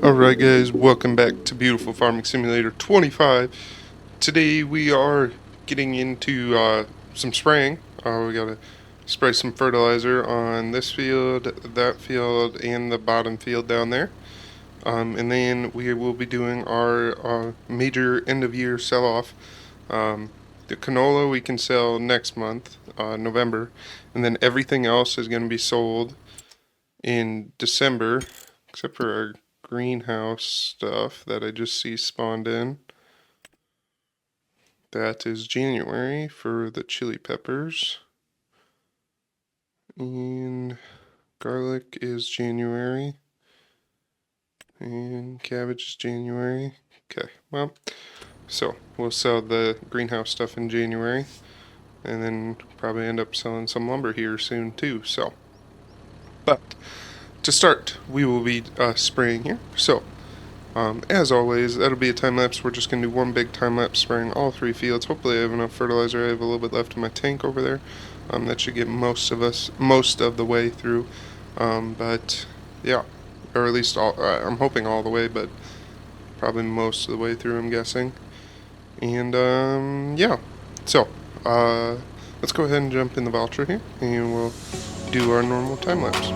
Alright guys, welcome back to Beautiful Farming Simulator 25. Today we are getting into some spraying. We gotta spray some fertilizer on this field, that field, and the bottom field down there. And then we will be doing our major end of year sell-off. The canola we can sell next month, November, and then everything else is going to be sold in December, except for our greenhouse stuff that I just see spawned in. That is January for the chili peppers. And garlic is January. And cabbage is January. Okay, well, so we'll sell the greenhouse stuff in January. And then probably end up selling some lumber here soon too, so. But to start, we will be spraying here. So, as always, that'll be a time lapse. We're just going to do one big time lapse spraying all three fields. Hopefully I have enough fertilizer. I have a little bit left in my tank over there. That should get most of the way through. But yeah, or at least I'm hoping all the way, but probably most of the way through, I'm guessing. And yeah, so let's go ahead and jump in the Valtra here, and we'll do our normal time lapse.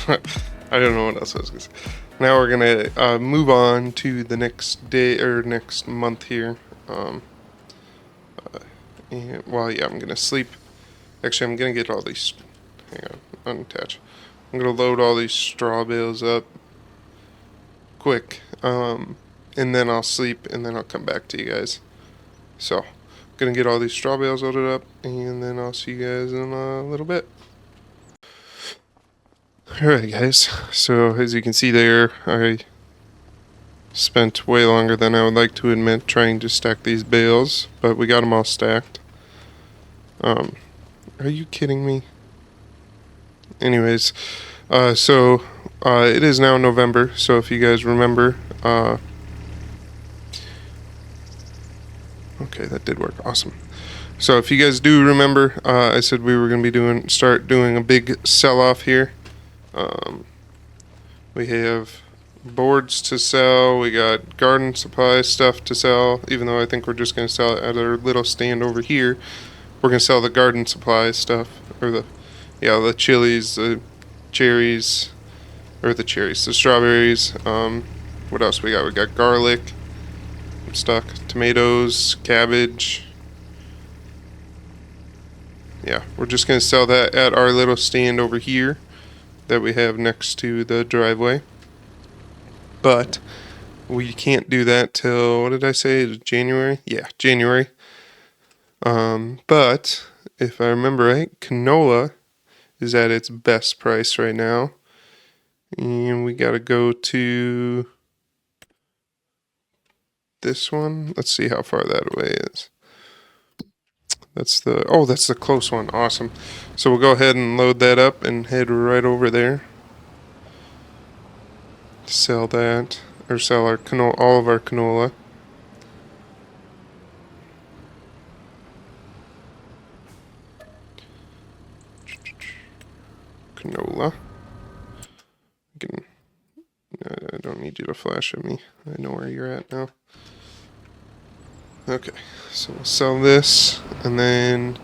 I don't know what else I was gonna say. Now we're gonna move on to the next day or next month here. And, well, yeah, I'm gonna sleep. Actually, I'm gonna get all these. Hang on, unattach. I'm gonna load all these straw bales up quick, and then I'll sleep, and then I'll come back to you guys. So, gonna get all these straw bales loaded up, and then I'll see you guys in a little bit. Alright, guys. So, as you can see there, I spent way longer than I would like to admit trying to stack these bales, but we got them all stacked. Are you kidding me? Anyways, it is now November, so if you guys remember, okay, that did work, awesome. So if you guys do remember, I said we were going to be start doing a big sell-off here. We have boards to sell, we got garden supply stuff to sell, even though I think we're just going to sell it at our little stand over here. We're going to sell the garden supply stuff, or the chilies, the cherries, the strawberries. What else we got? We got garlic, I'm stuck, tomatoes, cabbage. Yeah, we're just going to sell that at our little stand over here that we have next to the driveway. But we can't do that till, what did I say, January? Yeah, January. But if I remember right, canola is at its best price right now. And we got to go to this one. Let's see how far that away is. That's the close one. Awesome. So we'll go ahead and load that up and head right over there. Sell that, or sell our canola, all of our canola. Canola. I don't need you to flash at me. I know where you're at now. Okay, so we'll sell this, and then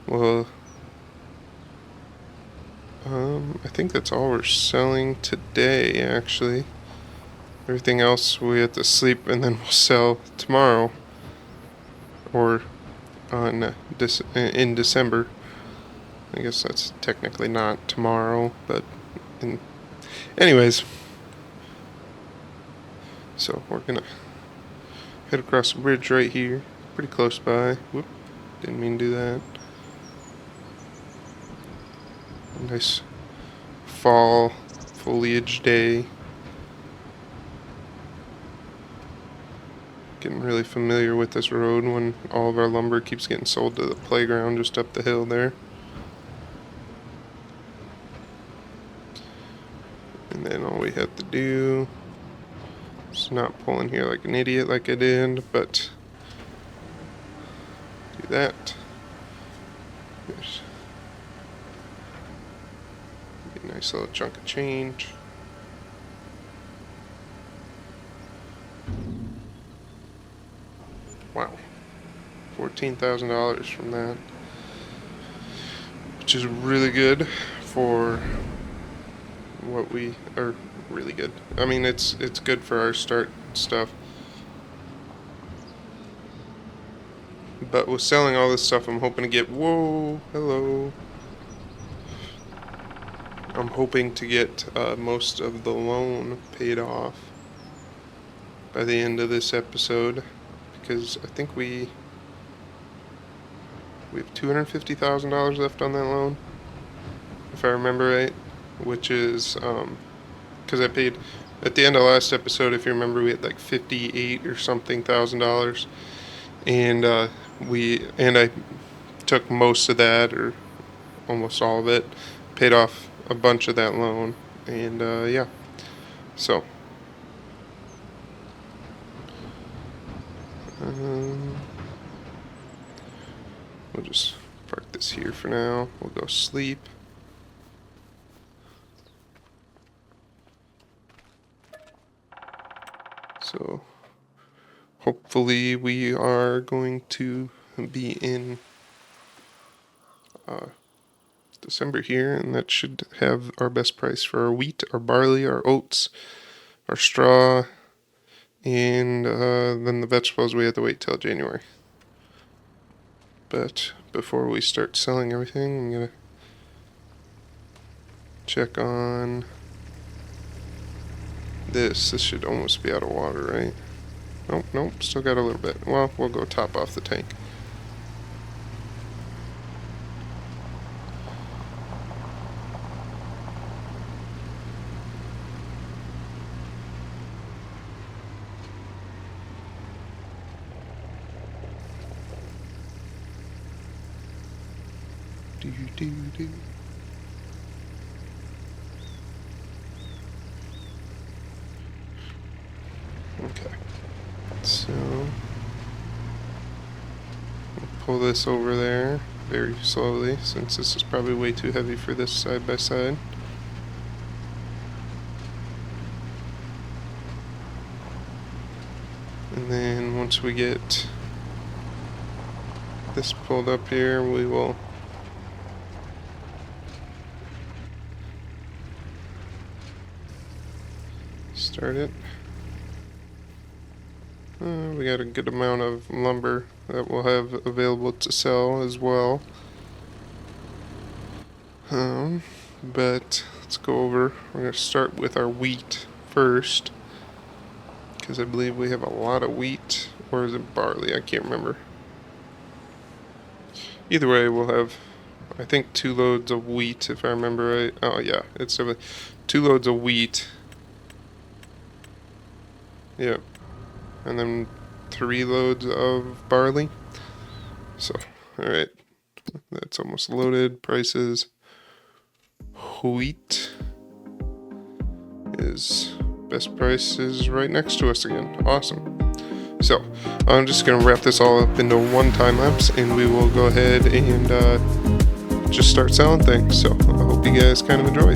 we'll. I think that's all we're selling today, actually. Everything else we have to sleep, and then we'll sell tomorrow, or in December. I guess that's technically not tomorrow, but anyways. So we're gonna head across the bridge right here, pretty close by. Whoop, didn't mean to do that. Nice fall foliage day. Getting really familiar with this road when all of our lumber keeps getting sold to the playground just up the hill there. And then all we have to do is not pull in here like an idiot like I did, but do that. There's a nice little chunk of change. Wow, $14,000 from that, which is really good for what we are. Really good. I mean, it's good for our start stuff. But with selling all this stuff, I'm hoping to get. Whoa, hello. I'm hoping to get most of the loan paid off by the end of this episode, because I think we have $250,000 left on that loan, if I remember right, which is because I paid at the end of last episode. If you remember, we had like 58 or something $1,000, and I took most of that, or almost all of it, paid off a bunch of that loan, and yeah, so. We'll just park this here for now. We'll go sleep. So hopefully we are going to be in December here, and that should have our best price for our wheat, our barley, our oats, our straw, and then the vegetables we have to wait till January. But before we start selling everything, I'm gonna check on this. This should almost be out of water, right? Nope, still got a little bit. Well, we'll go top off the tank. Do. Okay, so we'll pull this over there very slowly, since this is probably way too heavy for this side by side. And then once we get this pulled up here, we will start it. We got a good amount of lumber that we'll have available to sell as well. But let's go over. We're going to start with our wheat first, because I believe we have a lot of wheat, or is it barley? I can't remember. Either way, we'll have, I think, 2 loads of wheat, if I remember right. Oh yeah, it's 2 loads of wheat. Yep. And then 3 loads of barley. So, alright. That's almost loaded. Prices. Wheat is best price is right next to us again. Awesome. So, I'm just going to wrap this all up into one time lapse, and we will go ahead and just start selling things. So, I hope you guys kind of enjoy.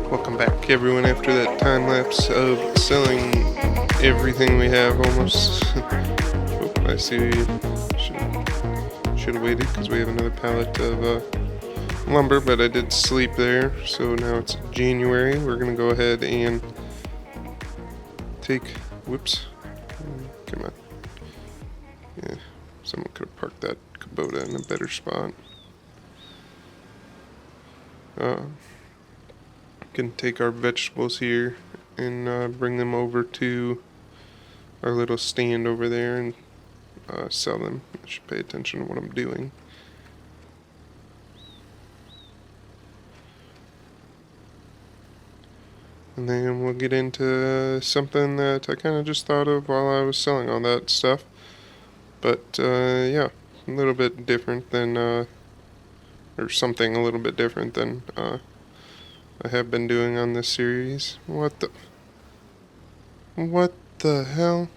Welcome back, everyone, after that time lapse of selling everything we have almost. Oh, I see. Should have waited because we have another pallet of lumber, but I did sleep there, so now it's January. We're gonna go ahead and take. Whoops. Come on. Yeah, someone could have parked that Kubota in a better spot. Can take our vegetables here and bring them over to our little stand over there and sell them. I should pay attention to what I'm doing. And then we'll get into something that I kind of just thought of while I was selling all that stuff. But yeah, a little bit different than, or something a little bit different than I have been doing on this series. What the hell?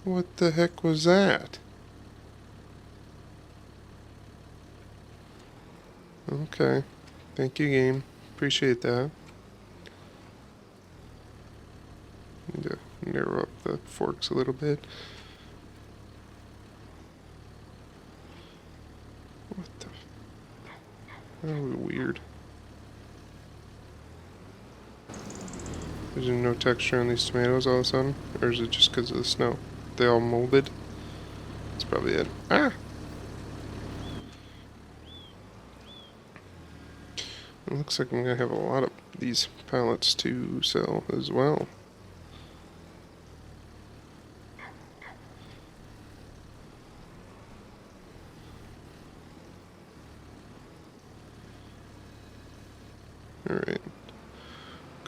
What the heck was that? Okay. Thank you, game. Appreciate that. Need to narrow up the forks a little bit. What the? That was weird. There's no texture on these tomatoes all of a sudden? Or is it just because of the snow? They all molded? That's probably it. Ah! It looks like I'm going to have a lot of these pallets to sell as well. Alright.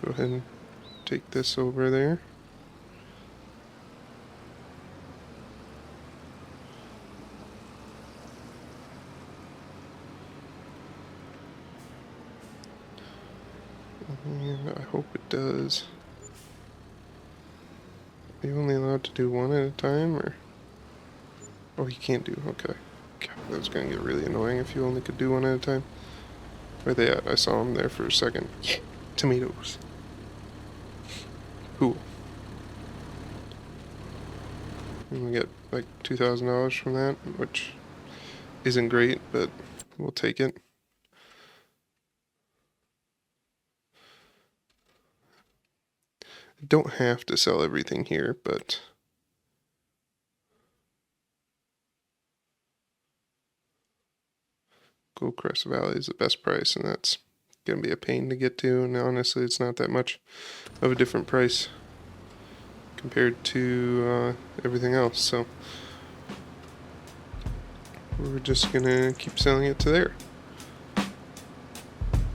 Go ahead and take this over there. And I hope it does. Are you only allowed to do one at a time, or? Oh, you can't do. Okay. God, that was gonna get really annoying if you only could do one at a time. Where they at? I saw them there for a second. Yeah, tomatoes. Cool. And we get like $2,000 from that, which isn't great, but we'll take it. I don't have to sell everything here, but Goldcrest Valley is the best price, and that's gonna be a pain to get to, and honestly it's not that much of a different price compared to everything else, so we're just gonna keep selling it to there.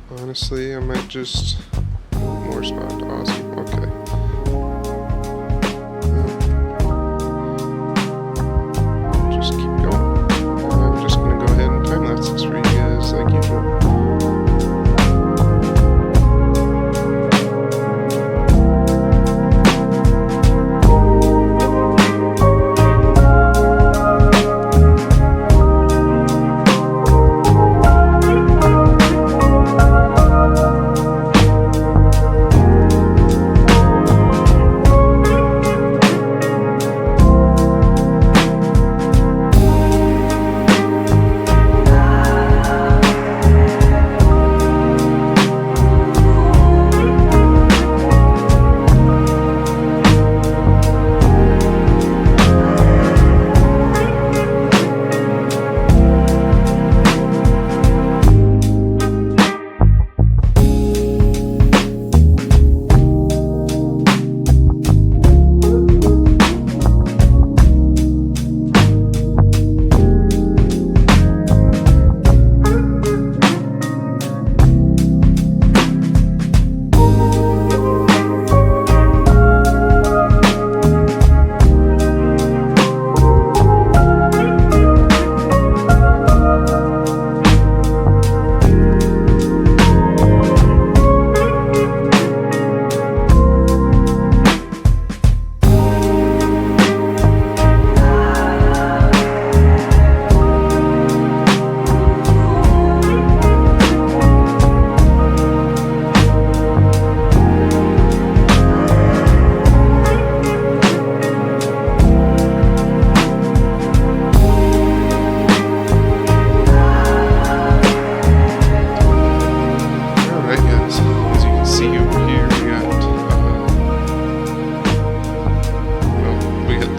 Honestly, I might just more spot. Awesome. Okay. Just keep going. I'm just gonna go ahead and time lapse this for you guys like usual.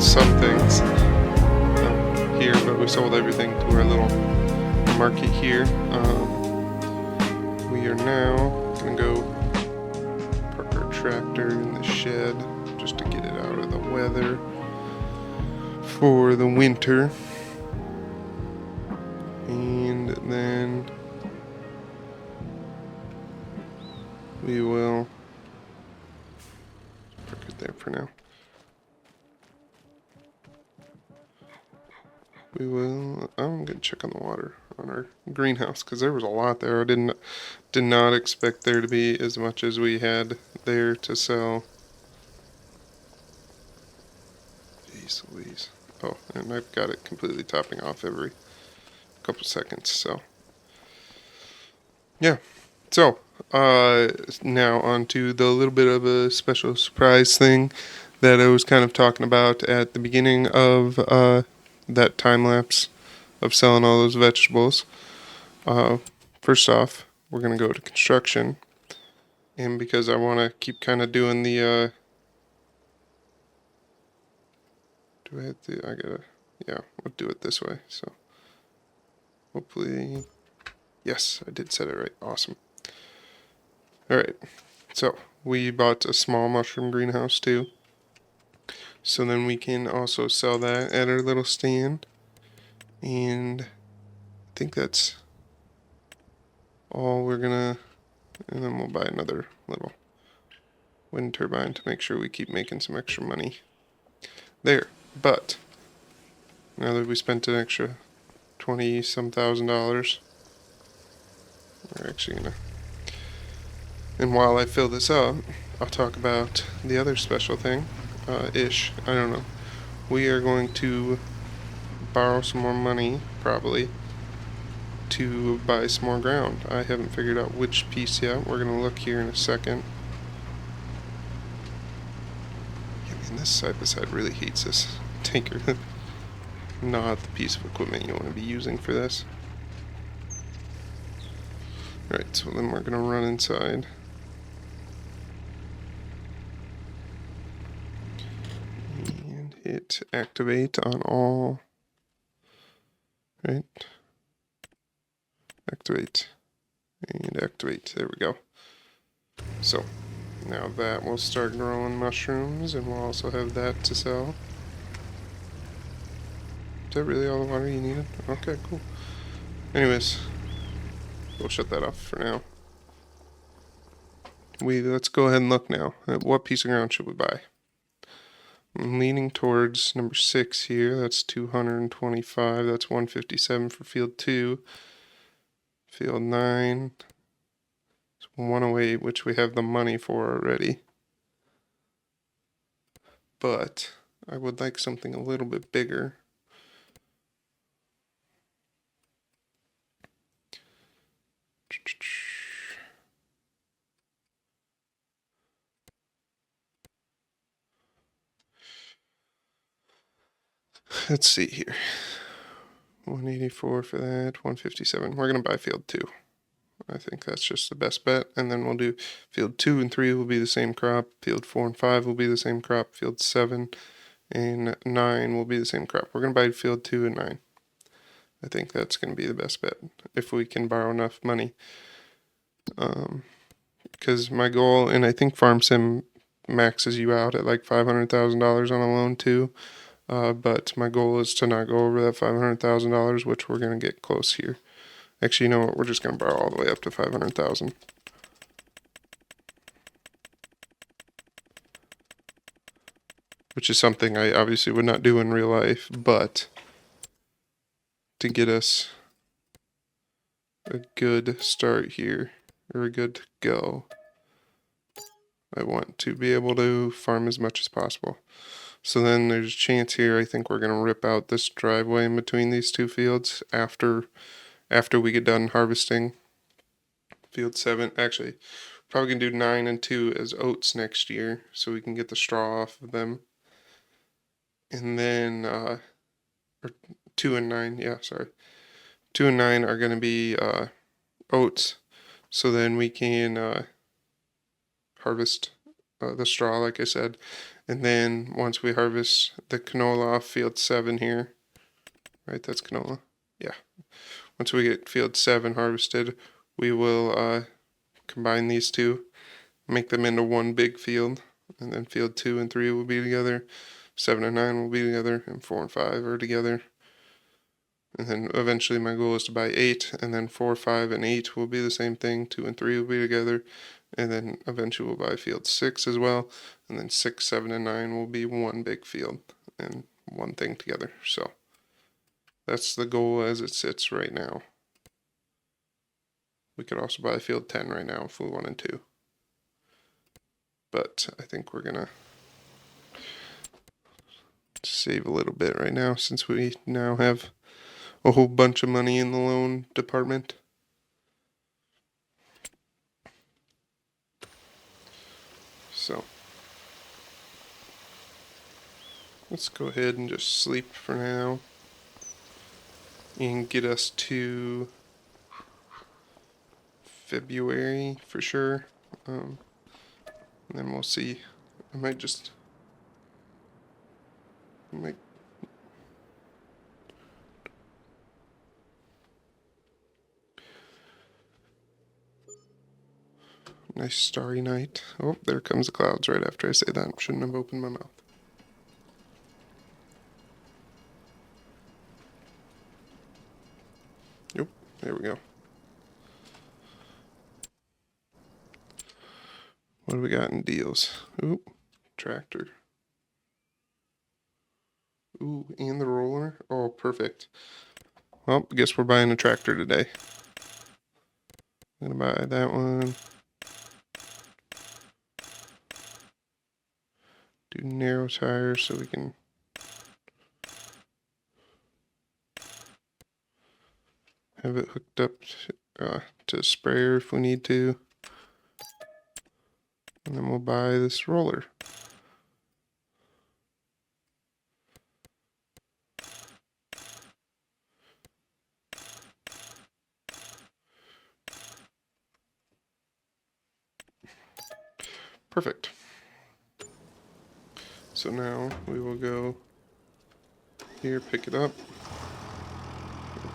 some things here, but we sold everything to our little market here. We are now gonna go park our tractor in the shed just to get it out of the weather for the winter, and then we will park it there for now. I'm gonna check on the water on our greenhouse because there was a lot there. I did not expect there to be as much as we had there to sell. Jeez Louise. Oh, and I've got it completely topping off every couple seconds, so yeah. So now on to the little bit of a special surprise thing that I was kind of talking about at the beginning of that time lapse of selling all those vegetables. First off, we're gonna go to construction, and because I want to keep kind of doing the do I have to? I gotta, yeah, we'll do it this way. So hopefully, yes, I did set it right. Awesome. All right, so we bought a small mushroom greenhouse too. So then we can also sell that at our little stand, and I think that's all we're gonna, and then we'll buy another little wind turbine to make sure we keep making some extra money there. But now that we spent an extra 20-some thousand dollars, we're actually gonna, and while I fill this up, I'll talk about the other special thing, ish, I don't know. We are going to borrow some more money, probably, to buy some more ground. I haven't figured out which piece yet. We're gonna look here in a second. I mean, this side-by-side really hates this tanker. Not the piece of equipment you want to be using for this. Alright, so then we're gonna run inside. And hit activate on all. Right? Activate. And activate. There we go. So, now that will start growing mushrooms, and we'll also have that to sell. Is that really all the water you needed? Okay, cool. Anyways, we'll shut that off for now. Let's go ahead and look now at what piece of ground should we buy. I'm leaning towards number 6 here. That's 225. That's 157 for field 2. Field 9. It's 108, which we have the money for already. But I would like something a little bit bigger. Let's see here. 184 for that, 157. We're going to buy field 2. I think that's just the best bet. And then we'll do field 2 and 3 will be the same crop. Field 4 and 5 will be the same crop. Field 7 and 9 will be the same crop. We're going to buy field 2 and 9. I think that's going to be the best bet if we can borrow enough money. Because my goal, and I think FarmSim maxes you out at like $500,000 on a loan too. But my goal is to not go over that $500,000, which we're going to get close here. Actually, you know what? We're just going to borrow all the way up to $500,000. Which is something I obviously would not do in real life, but to get us a good start here, or a good go, I want to be able to farm as much as possible. So then there's a chance here, I think we're going to rip out this driveway in between these two fields after we get done harvesting field 7. Actually, probably going to do 9 and 2 as oats next year so we can get the straw off of them. And then, or 2 and 9, yeah, sorry. 2 and 9 are going to be oats, so then we can harvest the straw, like I said, And then once we harvest the canola off field 7 here, right, that's canola, yeah. Once we get field 7 harvested, we will combine these two, make them into one big field, and then field 2 and 3 will be together, 7 and 9 will be together, and 4 and 5 are together. And then eventually my goal is to buy 8, and then 4, 5, and 8 will be the same thing, 2 and 3 will be together, and then eventually we'll buy field 6 as well, and then 6, 7, and 9 will be one big field, and one thing together. So that's the goal as it sits right now. We could also buy field 10 right now if we wanted to. But I think we're gonna save a little bit right now since we now have a whole bunch of money in the loan department. So let's go ahead and just sleep for now and get us to February for sure. And then we'll see. I might nice starry night. Oh, there comes the clouds right after I say that. Shouldn't have opened my mouth. Yep, there we go. What do we got in deals? Ooh, tractor. Ooh, and the roller. Oh, perfect. Well, I guess we're buying a tractor today. I'm gonna buy that one. Do narrow tires so we can have it hooked up to sprayer if we need to. And then we'll buy this roller. Perfect. So now we will go here, pick it up,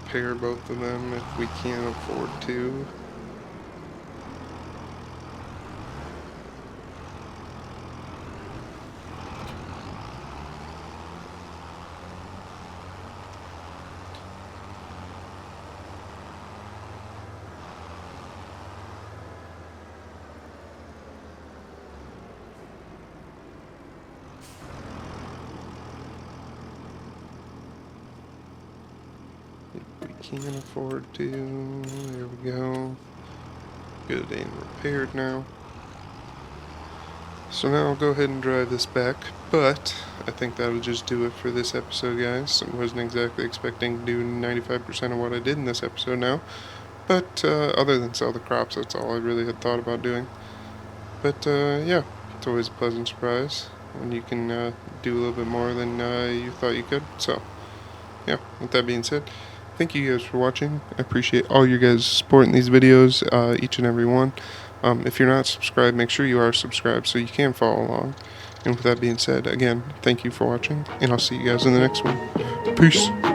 repair both of them if we can afford to. If we can afford to, there we go. Good and repaired now. So now I'll go ahead and drive this back, but I think that'll just do it for this episode, guys. I wasn't exactly expecting to do 95% of what I did in this episode now, but other than sell the crops, that's all I really had thought about doing. But yeah, it's always a pleasant surprise when you can do a little bit more than you thought you could. So yeah, with that being said, thank you guys for watching. I appreciate all your guys' support in these videos, each and every one. If you're not subscribed, make sure you are subscribed so you can follow along. And with that being said, again, thank you for watching, and I'll see you guys in the next one. Peace.